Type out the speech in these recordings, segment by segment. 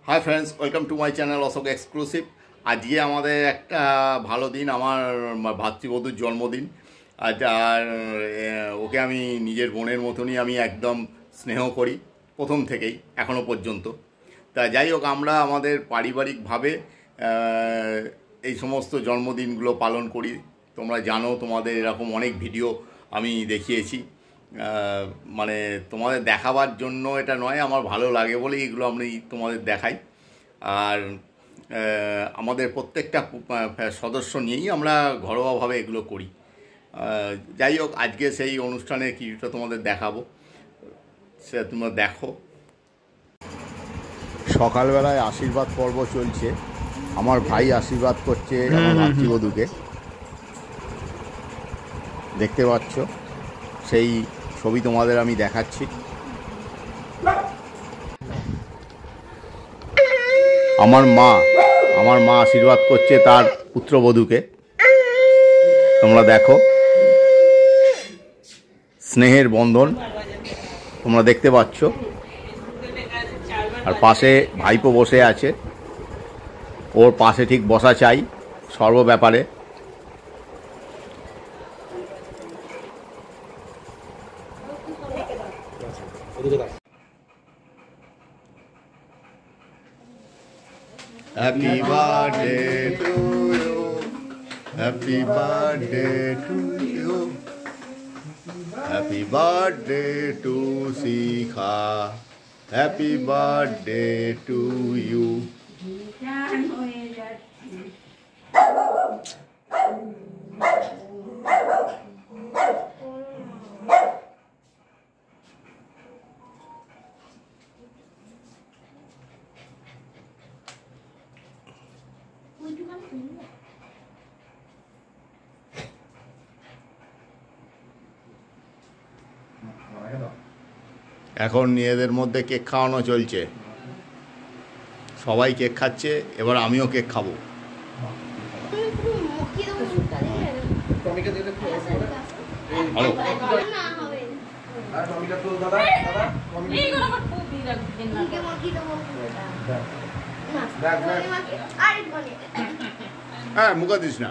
High friends, welcome to my channel Ashok exclusive. আজকে আমাদের একটা ভালো দিন, আমার ভাতৃবধূর জন্মদিন। আর ওকে আমি নিজের বোনের মতনই আমি একদম স্নেহ করি প্রথম থেকেই এখনও পর্যন্ত। তা যাই হোক, আমরা আমাদের পারিবারিকভাবে এই সমস্ত জন্মদিনগুলো পালন করি। তোমরা জানো, তোমাদের এরকম অনেক ভিডিও আমি দেখিয়েছি। মানে তোমাদের দেখাবার জন্য এটা নয়, আমার ভালো লাগে বলেই এগুলো আমি তোমাদের দেখাই। আর আমাদের প্রত্যেকটা সদস্য নিয়েই আমরা ঘরোয়াভাবে এগুলো করি। যাই হোক, আজকে সেই অনুষ্ঠানে কিছুটা তোমাদের দেখাবো, সেটা তোমরা দেখো। সকালবেলায় আশীর্বাদ পর্ব চলছে। আমার ভাই আশীর্বাদ করছে আমার ভাতৃবধূকে, দেখতে পাচ্ছ। সেই ছবি তোমাদের আমি দেখাচ্ছি। আমার মা আশীর্বাদ করছে তার পুত্রবধূকে, তোমরা দেখো। স্নেহের বন্ধন তোমরা দেখতে পাচ্ছ। আর পাশে ভাইপো বসে আছে, ওর পাশে ঠিক বসা চাই সর্ব ব্যাপারে। Happy birthday to you, happy birthday to you, happy birthday to Sikha, happy birthday to you. এখন এদের মধ্যে কেক খাওয়ানো চলছে, সবাই কেক খাচ্ছে, এবার আমিও কেক খাবো। হ্যাঁ, মুখে দিস না।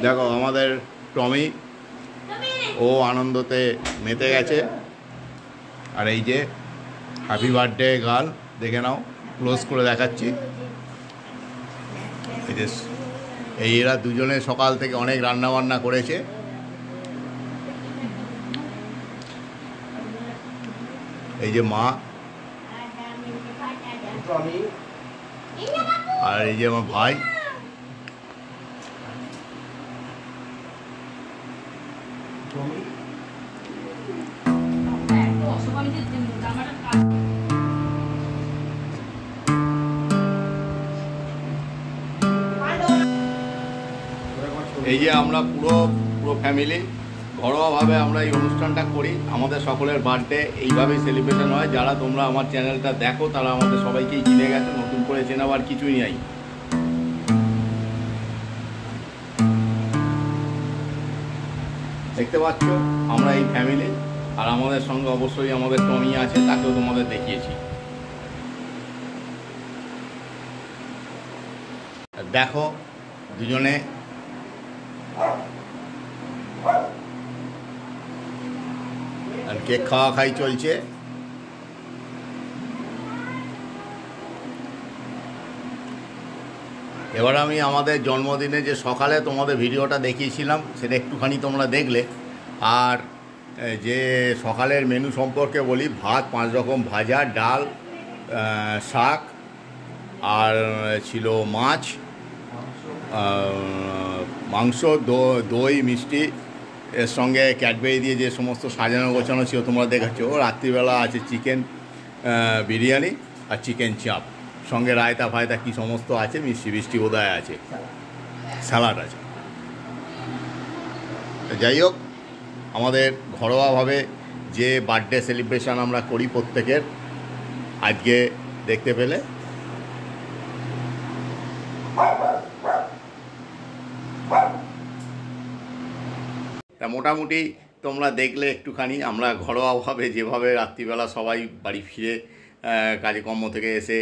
দেখো আমাদের টমি, ও আনন্দতে মেতে গেছে। আর এই যে হ্যাপি বার্থডে গার্ল, দেখে নাও, ক্লোজ করে দেখাচ্ছি। এই যে এরা দুজনে সকাল থেকে অনেক রান্না বান্না করেছে। এই যে মা, আর এই যে আমার ভাই। এই যে আমরা পুরো ফ্যামিলি ঘরোয়াভাবে আমরা এই অনুষ্ঠানটা করি। আমাদের সকলের বার্থডে এইভাবেই সেলিব্রেশন হয়। যারা তোমরা আমার চ্যানেলটা দেখো তারা আমাদের সবাইকেই চিনে গেছো, নতুন করে চেনাবার কিছুই নাই। দেখতে পাচ্ছ আমরা এই ফ্যামিলি। আর আমাদের সঙ্গে অবশ্যই আমাদের টমি আছে, তাকেও তোমাদের দেখিয়েছি। দেখো দুজনে আর কেক খাই চলছে। এবার আমি আমাদের জন্মদিনে যে সকালে তোমাদের ভিডিওটা দেখিয়েছিলাম সেটা একটুখানি তোমরা দেখলে। আর যে সকালের মেনু সম্পর্কে বলি, ভাত 5 রকম ভাজা, ডাল, শাক, আর ছিল মাছ, মাংস, দই, মিষ্টি, এর সঙ্গে ক্যাডবেরি দিয়ে যে সমস্ত সাজানো গোছানো ছিল তোমরা দেখেছো। রাত্রিবেলা আছে চিকেন বিরিয়ানি আর চিকেন চাপ, সঙ্গে রায়তা ফায়তা কী সমস্ত আছে, মিষ্টি বোধহয় আছে, স্যালাড আছে। যাই হোক, আমাদের ঘরোয়াভাবে যে বার্থডে সেলিব্রেশন আমরা করি প্রত্যেকের, আজকে দেখতে পেলে। তা মোটামুটি তোমরা দেখলে একটুখানি আমরা ঘরোয়াভাবে যেভাবে রাত্রিবেলা সবাই বাড়ি ফিরে কাজকর্ম থেকে এসে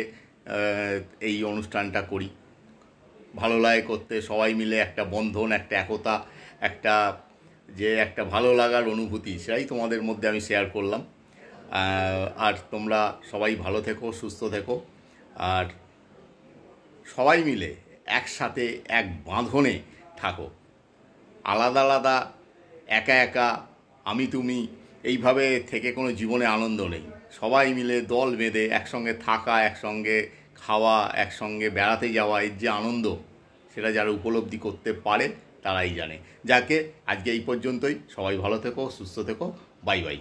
এই অনুষ্ঠানটা করি। ভালো লাগে করতে, সবাই মিলে একটা বন্ধন, একটা একতা, একটা ভালো লাগার অনুভূতি, সেটাই তোমাদের মধ্যে আমি শেয়ার করলাম। আর তোমরা সবাই ভালো থেকো, সুস্থ থেকো, আর সবাই মিলে একসাথে এক বাঁধনে থাকো। আলাদা আলাদা, একা একা, আমি তুমি এইভাবে থেকে কোনো জীবনে আনন্দ নেই। সবাই মিলে দল বেঁধে একসঙ্গে থাকা, একসঙ্গে খাওয়া, একসঙ্গে বেড়াতে যাওয়া, এর যে আনন্দ, সেটা যারা উপলব্ধি করতে পারে তারাই জানে। যাকে আজকে এই পর্যন্তই। সবাই ভালো থেকো, সুস্থ থেকো, বাই বাই।